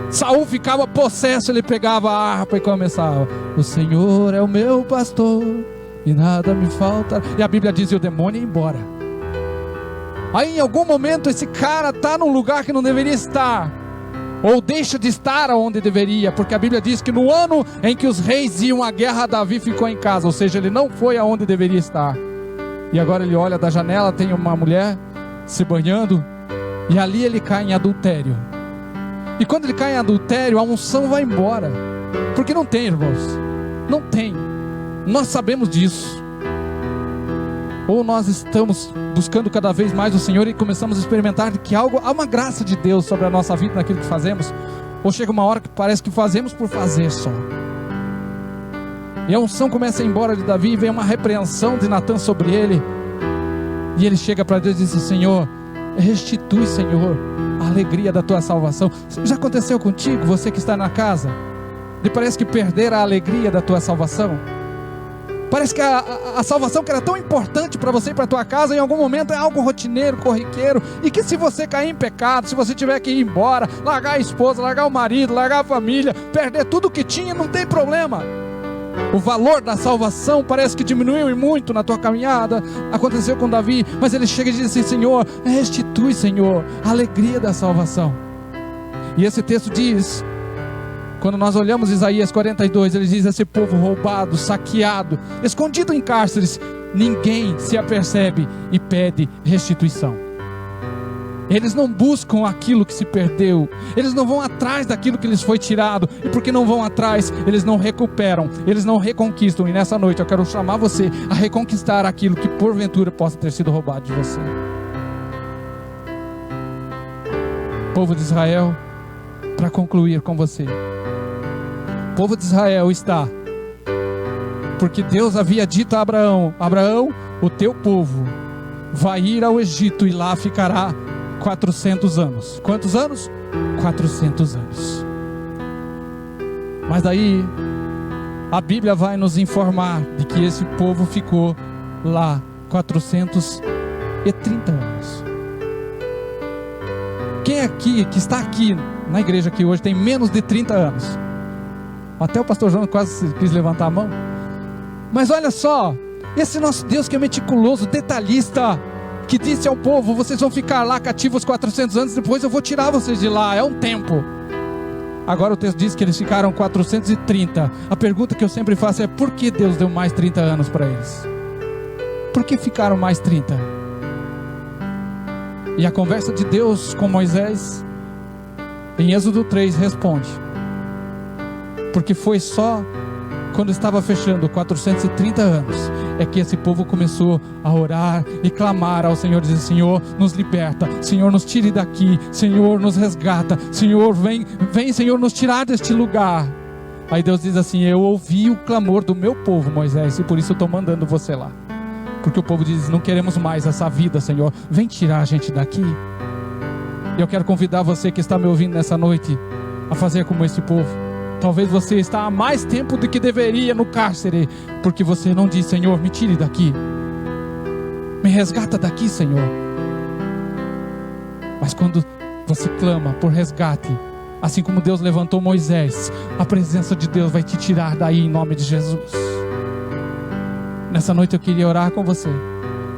Saul ficava possesso, ele pegava a harpa e começava: o Senhor é o meu pastor e nada me falta. E a Bíblia diz: e o demônio ia embora. Aí em algum momento esse cara está num lugar que não deveria estar, ou deixa de estar onde deveria, porque a Bíblia diz que no ano em que os reis iam à guerra, Davi ficou em casa, ou seja, ele não foi aonde deveria estar. E agora ele olha da janela, tem uma mulher se banhando, e ali ele cai em adultério. E quando ele cai em adultério, a unção vai embora, porque não tem, irmãos, não tem. Nós sabemos disso. Ou nós estamos buscando cada vez mais o Senhor e começamos a experimentar que há uma graça de Deus sobre a nossa vida naquilo que fazemos, ou chega uma hora que parece que fazemos por fazer só. E a unção começa a ir embora de Davi, e vem uma repreensão de Natã sobre ele, e ele chega para Deus e diz: Senhor, restitui, Senhor, a alegria da tua salvação. Já aconteceu contigo, você que está na casa, e parece que perder a alegria da tua salvação? Parece que a salvação que era tão importante para você e para a tua casa, em algum momento é algo rotineiro, corriqueiro, e que se você cair em pecado, se você tiver que ir embora, largar a esposa, largar o marido, largar a família, perder tudo que tinha, não tem problema. O valor da salvação parece que diminuiu e muito na tua caminhada. Aconteceu com Davi, mas ele chega e diz assim: Senhor, restitui, Senhor, a alegria da salvação. E esse texto diz, quando nós olhamos Isaías 42, ele diz: esse povo roubado, saqueado, escondido em cárceres, ninguém se apercebe e pede restituição. Eles não buscam aquilo que se perdeu, eles não vão atrás daquilo que lhes foi tirado, e porque não vão atrás, eles não recuperam, eles não reconquistam. E nessa noite eu quero chamar você a reconquistar aquilo que porventura possa ter sido roubado de você. Povo de Israel, para concluir com você, o povo de Israel está, porque Deus havia dito a Abraão: Abraão, o teu povo vai ir ao Egito e lá ficará 400 anos. Quantos anos? 400 anos. Mas daí a Bíblia vai nos informar de que esse povo ficou lá 430 anos. Quem aqui, que está aqui na igreja aqui hoje, tem menos de 30 anos? Até o pastor João quase quis levantar a mão. Mas olha só, esse nosso Deus que é meticuloso, detalhista, que disse ao povo: vocês vão ficar lá cativos 400 anos, depois eu vou tirar vocês de lá, é um tempo. Agora o texto diz que eles ficaram 430. A pergunta que eu sempre faço é: por que Deus deu mais 30 anos para eles? Por que ficaram mais 30? E a conversa de Deus com Moisés, em Êxodo 3, responde: porque foi só quando estava fechando 430 anos, é que esse povo começou a orar e clamar ao Senhor, dizer: Senhor, nos liberta, Senhor, nos tire daqui, Senhor, nos resgata, Senhor, vem, Senhor, nos tirar deste lugar. Aí Deus diz assim: eu ouvi o clamor do meu povo, Moisés, e por isso eu estou mandando você lá. Porque o povo diz: não queremos mais essa vida, Senhor, vem tirar a gente daqui. E eu quero convidar você que está me ouvindo nessa noite a fazer como esse povo. Talvez você está há mais tempo do que deveria no cárcere, porque você não diz: Senhor, me tire daqui, me resgata daqui, Senhor. Mas quando você clama por resgate, assim como Deus levantou Moisés, a presença de Deus vai te tirar daí, em nome de Jesus. Nessa noite eu queria orar com você,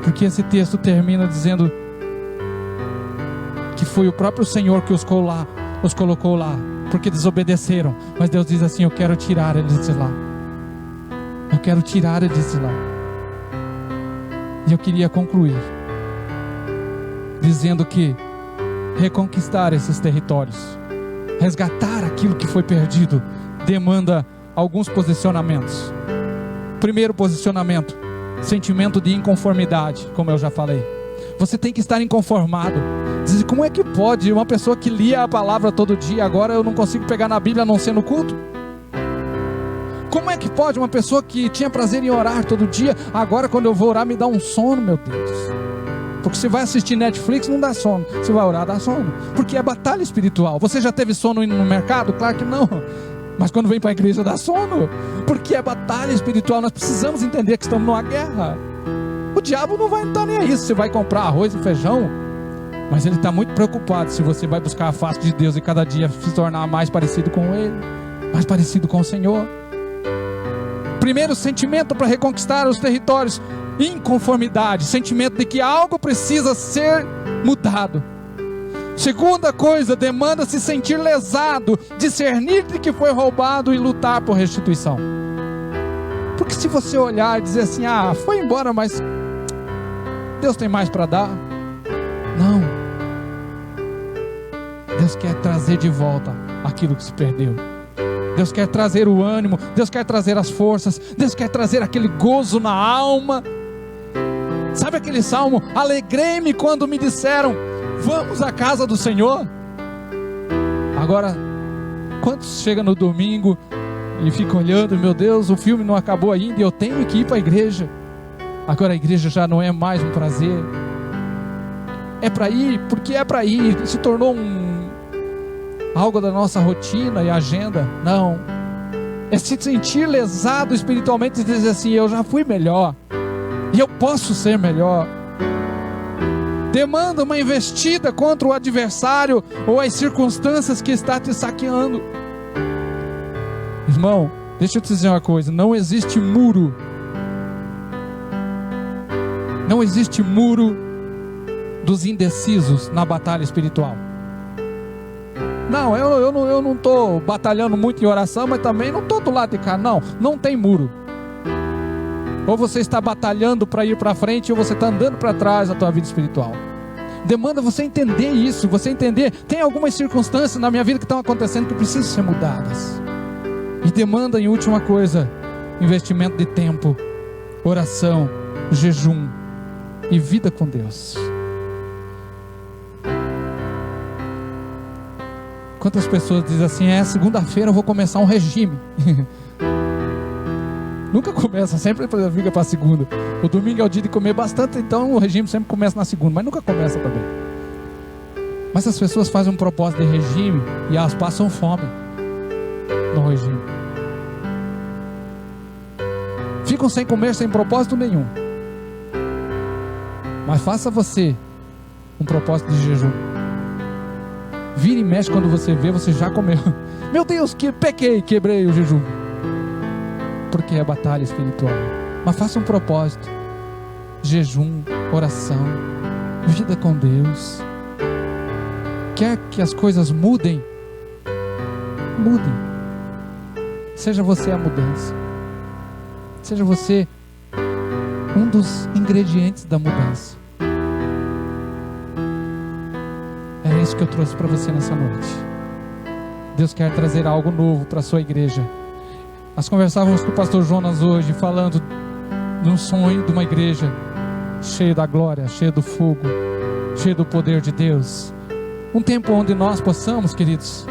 porque esse texto termina dizendo que foi o próprio Senhor que os colocou lá, porque desobedeceram. Mas Deus diz assim: eu quero tirar eles de lá, eu quero tirar eles de lá. E eu queria concluir dizendo que reconquistar esses territórios, resgatar aquilo que foi perdido, demanda alguns posicionamentos. Primeiro posicionamento: sentimento de inconformidade, como eu já falei. Você tem que estar inconformado. Diz: como é que pode uma pessoa que lia a palavra todo dia, agora eu não consigo pegar na Bíblia a não ser no culto? Como é que pode uma pessoa que tinha prazer em orar todo dia, agora quando eu vou orar me dá um sono, meu Deus? Porque você vai assistir Netflix, não dá sono. Você vai orar, dá sono. Porque é batalha espiritual. Você já teve sono indo no mercado? Claro que não. Mas quando vem para a igreja dá sono. Porque é batalha espiritual. Nós precisamos entender que estamos numa guerra. O diabo não vai estar nem aí se você vai comprar arroz e feijão, mas ele está muito preocupado se você vai buscar a face de Deus e cada dia se tornar mais parecido com Ele, mais parecido com o Senhor. Primeiro sentimento para reconquistar os territórios: inconformidade, sentimento de que algo precisa ser mudado. Segunda coisa, demanda se sentir lesado, discernir de que foi roubado e lutar por restituição. Porque se você olhar e dizer assim: ah, foi embora, mas Deus tem mais para dar. Não. Deus quer trazer de volta aquilo que se perdeu. Deus quer trazer o ânimo, Deus quer trazer as forças, Deus quer trazer aquele gozo na alma. Sabe aquele salmo: alegrei-me quando me disseram, vamos à casa do Senhor? Agora, quantos chegam no domingo e ficam olhando: meu Deus, o filme não acabou ainda e eu tenho que ir para a igreja? Agora a igreja já não é mais um prazer. É para ir, porque é para ir. Se tornou algo da nossa rotina e agenda. Não. É se sentir lesado espiritualmente e dizer assim: eu já fui melhor e eu posso ser melhor. Demanda uma investida contra o adversário ou as circunstâncias que está te saqueando. Irmão, deixa eu te dizer uma coisa: não existe muro. Não existe muro dos indecisos na batalha espiritual. Não, eu não estou batalhando muito em oração, mas também não estou do lado de cá. Não tem muro. Ou você está batalhando para ir para frente, ou você está andando para trás na tua vida espiritual. Demanda você entender isso, você entender, tem algumas circunstâncias na minha vida que estão acontecendo que precisam ser mudadas. E demanda, em última coisa, investimento de tempo, oração, jejum e vida com Deus. Quantas pessoas dizem assim, segunda-feira eu vou começar um regime. Nunca começa, sempre fica para segunda. O domingo é o dia de comer bastante, então o regime sempre começa na segunda, mas nunca começa também. Mas as pessoas fazem um propósito de regime e elas passam fome no regime. Ficam sem comer, sem propósito nenhum. Mas faça você um propósito de jejum. Vira e mexe, quando você vê, você já comeu. Meu Deus, que pequei, quebrei o jejum. Porque é batalha espiritual. Mas faça um propósito: jejum, oração, vida com Deus. Quer que as coisas mudem? Mudem. Seja você a mudança. Seja você um dos ingredientes da mudança. É isso que eu trouxe para você nessa noite. Deus quer trazer algo novo para a sua igreja. Nós conversávamos com o pastor Jonas hoje, falando de um sonho de uma igreja cheia da glória, cheia do fogo, cheia do poder de Deus. Um tempo onde nós possamos, queridos,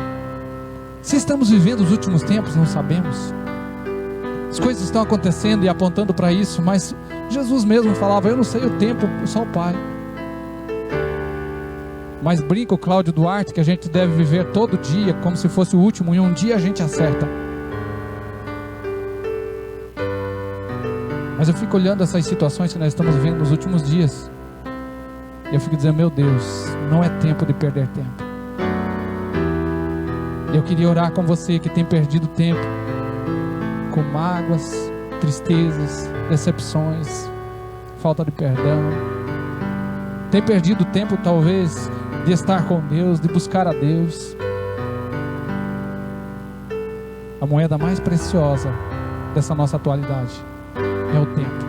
se estamos vivendo os últimos tempos, não sabemos. As coisas estão acontecendo e apontando para isso, mas Jesus mesmo falava, eu não sei o tempo, só o Pai. Mas brinca o Cláudio Duarte que a gente deve viver todo dia como se fosse o último, e um dia a gente acerta. Mas eu fico olhando essas situações que nós estamos vivendo nos últimos dias, e eu fico dizendo, meu Deus, não é tempo de perder tempo. Eu queria orar com você que tem perdido tempo com mágoas, tristezas, decepções, falta de perdão. Tem perdido tempo talvez de estar com Deus, de buscar a Deus. A moeda mais preciosa dessa nossa atualidade é o tempo.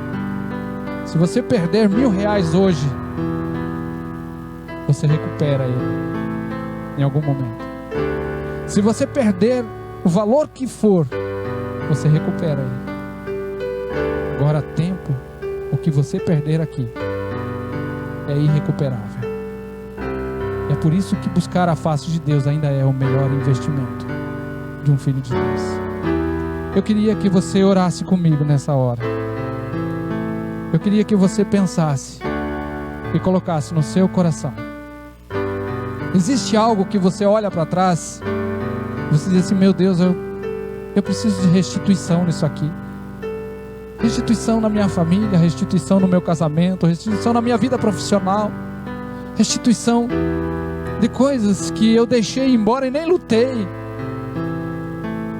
Se você perder R$1.000 hoje, você recupera ele em algum momento. Se você perder o valor que for, você recupera ele. Agora, tempo, o que você perder aqui é irrecuperável. É por isso que buscar a face de Deus ainda é o melhor investimento de um filho de Deus. Eu queria que você orasse comigo nessa hora. Eu queria que você pensasse e colocasse no seu coração. Existe algo que você olha para trás, você diz assim, meu Deus, eu preciso de restituição nisso aqui. Restituição na minha família, restituição no meu casamento, restituição na minha vida profissional, restituição de coisas que eu deixei embora e nem lutei.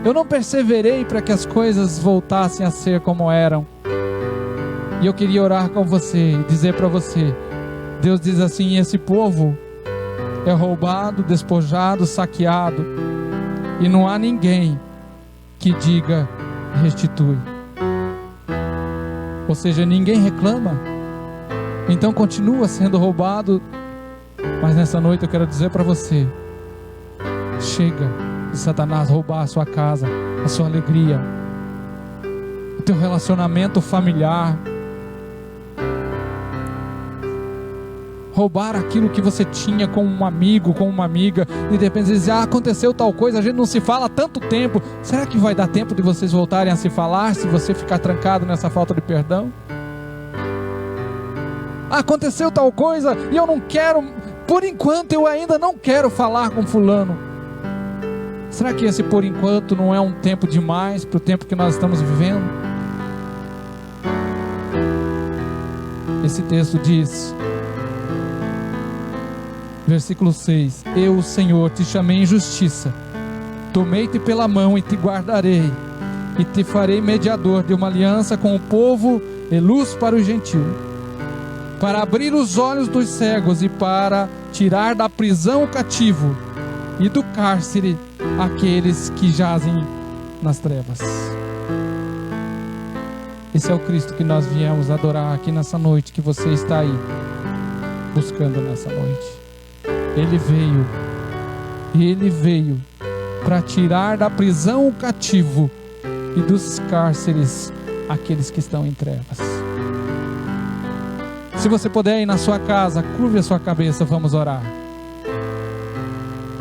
Eu não perseverei para que as coisas voltassem a ser como eram. E eu queria orar com você e dizer para você, Deus diz assim, esse povo é roubado, despojado, saqueado, e não há ninguém que diga restitui. Ou seja, ninguém reclama, então continua sendo roubado. Mas nessa noite eu quero dizer para você, chega de Satanás roubar a sua casa, a sua alegria, o teu relacionamento familiar, roubar aquilo que você tinha com um amigo, com uma amiga, e de repente dizer, aconteceu tal coisa, a gente não se fala há tanto tempo. Será que vai dar tempo de vocês voltarem a se falar, se você ficar trancado nessa falta de perdão? Aconteceu tal coisa, e eu não quero, por enquanto eu ainda não quero falar com fulano. Será que esse por enquanto não é um tempo demais para o tempo que nós estamos vivendo? Esse texto diz, versículo 6, eu, o Senhor, te chamei em justiça, tomei-te pela mão e te guardarei, e te farei mediador de uma aliança com o povo e luz para o gentio, para abrir os olhos dos cegos e para tirar da prisão o cativo e do cárcere aqueles que jazem nas trevas. Esse é o Cristo que nós viemos adorar aqui nessa noite, que você está aí buscando nessa noite. Ele veio para tirar da prisão o cativo e dos cárceres aqueles que estão em trevas. Se você puder ir na sua casa, curve a sua cabeça, vamos orar.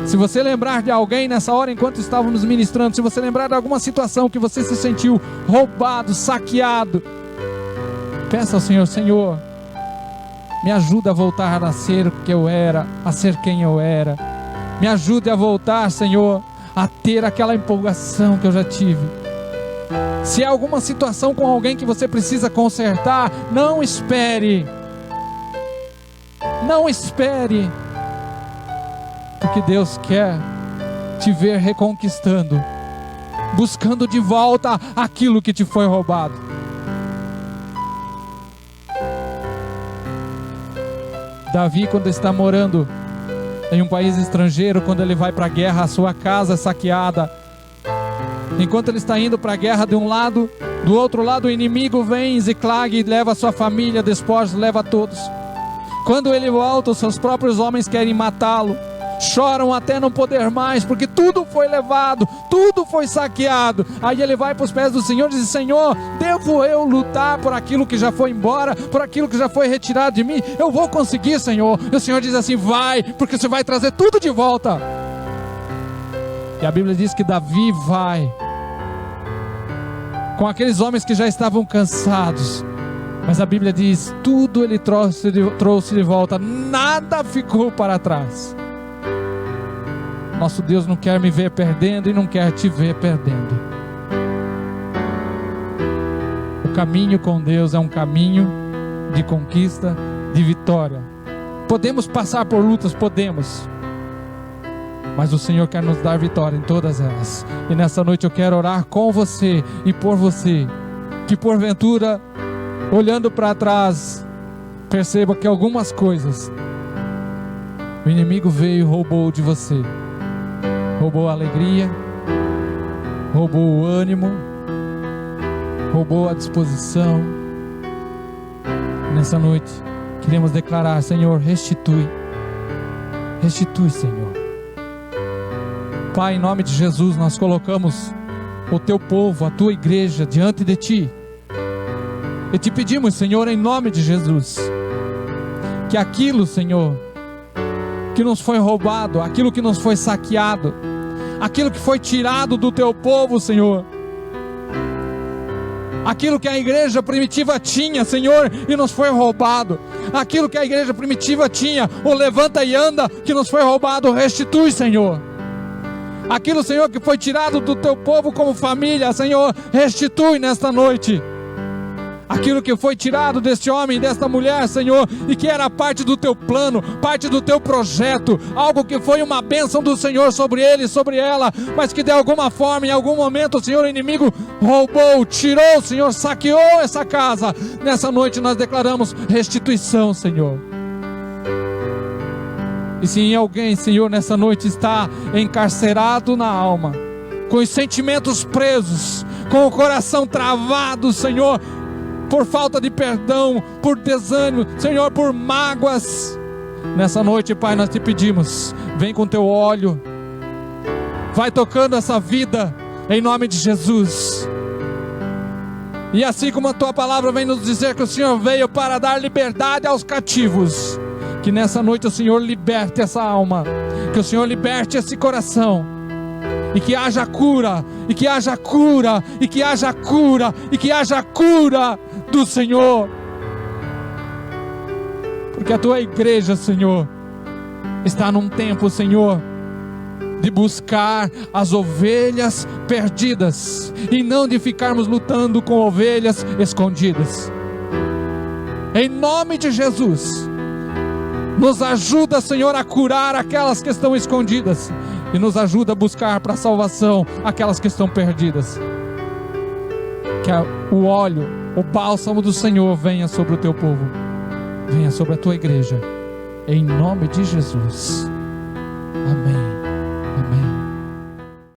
Se você lembrar de alguém nessa hora enquanto estávamos ministrando, se você lembrar de alguma situação que você se sentiu roubado, saqueado, peça ao Senhor: Senhor, me ajuda a voltar a ser o que eu era, a ser quem eu era. Me ajude a voltar, Senhor, a ter aquela empolgação que eu já tive. Se há alguma situação com alguém que você precisa consertar, não espere. Não espere. Porque Deus quer te ver reconquistando, buscando de volta aquilo que te foi roubado. Davi, quando está morando em um país estrangeiro, quando ele vai para a guerra, a sua casa é saqueada. Enquanto ele está indo para a guerra de um lado, do outro lado o inimigo vem, Ziclag, e leva a sua família, despojos, leva todos. Quando ele volta, os seus próprios homens querem matá-lo. Choram até não poder mais, porque tudo foi levado, tudo foi saqueado. Aí ele vai para os pés do Senhor e diz: Senhor, devo eu lutar por aquilo que já foi embora, por aquilo que já foi retirado de mim? Eu vou conseguir, Senhor. E o Senhor diz assim: vai, porque você vai trazer tudo de volta. E a Bíblia diz que Davi vai com aqueles homens que já estavam cansados, mas a Bíblia diz: tudo ele trouxe de volta, nada ficou para trás. Nosso Deus não quer me ver perdendo e não quer te ver perdendo. O caminho com Deus é um caminho de conquista, de vitória. Podemos passar por lutas, podemos, mas o Senhor quer nos dar vitória em todas elas. E nessa noite eu quero orar com você e por você, que porventura, olhando para trás, perceba que algumas coisas o inimigo veio e roubou de você. Roubou a alegria, roubou o ânimo, roubou a disposição. Nessa noite queremos declarar: Senhor, restitui, Senhor. Pai, em nome de Jesus, nós colocamos o teu povo, a tua igreja diante de ti, e te pedimos, Senhor, em nome de Jesus, que aquilo, Senhor, que nos foi roubado, aquilo que nos foi saqueado, aquilo que foi tirado do teu povo, Senhor, aquilo que a igreja primitiva tinha, Senhor, e nos foi roubado, aquilo que a igreja primitiva tinha, o levanta e anda, que nos foi roubado, restitui, Senhor. Aquilo, Senhor, que foi tirado do teu povo como família, Senhor, restitui nesta noite. Aquilo que foi tirado deste homem, desta mulher, Senhor, e que era parte do teu plano, parte do teu projeto, algo que foi uma bênção do Senhor sobre ele, sobre ela, mas que de alguma forma, em algum momento, Senhor, o inimigo roubou, tirou, Senhor, saqueou essa casa. Nessa noite nós declaramos restituição, Senhor. E se alguém, Senhor, nessa noite está encarcerado na alma, com os sentimentos presos, com o coração travado, Senhor, por falta de perdão, por desânimo, Senhor, por mágoas, nessa noite, Pai, nós te pedimos, vem com teu óleo, vai tocando essa vida, em nome de Jesus. E assim como a tua palavra vem nos dizer que o Senhor veio para dar liberdade aos cativos, que nessa noite o Senhor liberte essa alma, que o Senhor liberte esse coração, e que haja cura, e que haja cura, e que haja cura, e que haja cura do Senhor, porque a tua igreja, Senhor, está num tempo, Senhor, de buscar as ovelhas perdidas, e não de ficarmos lutando com ovelhas escondidas. Em nome de Jesus, nos ajuda, Senhor, a curar aquelas que estão escondidas, e nos ajuda a buscar para a salvação aquelas que estão perdidas. Que o óleo, o bálsamo do Senhor venha sobre o teu povo, venha sobre a tua igreja, em nome de Jesus. Amém.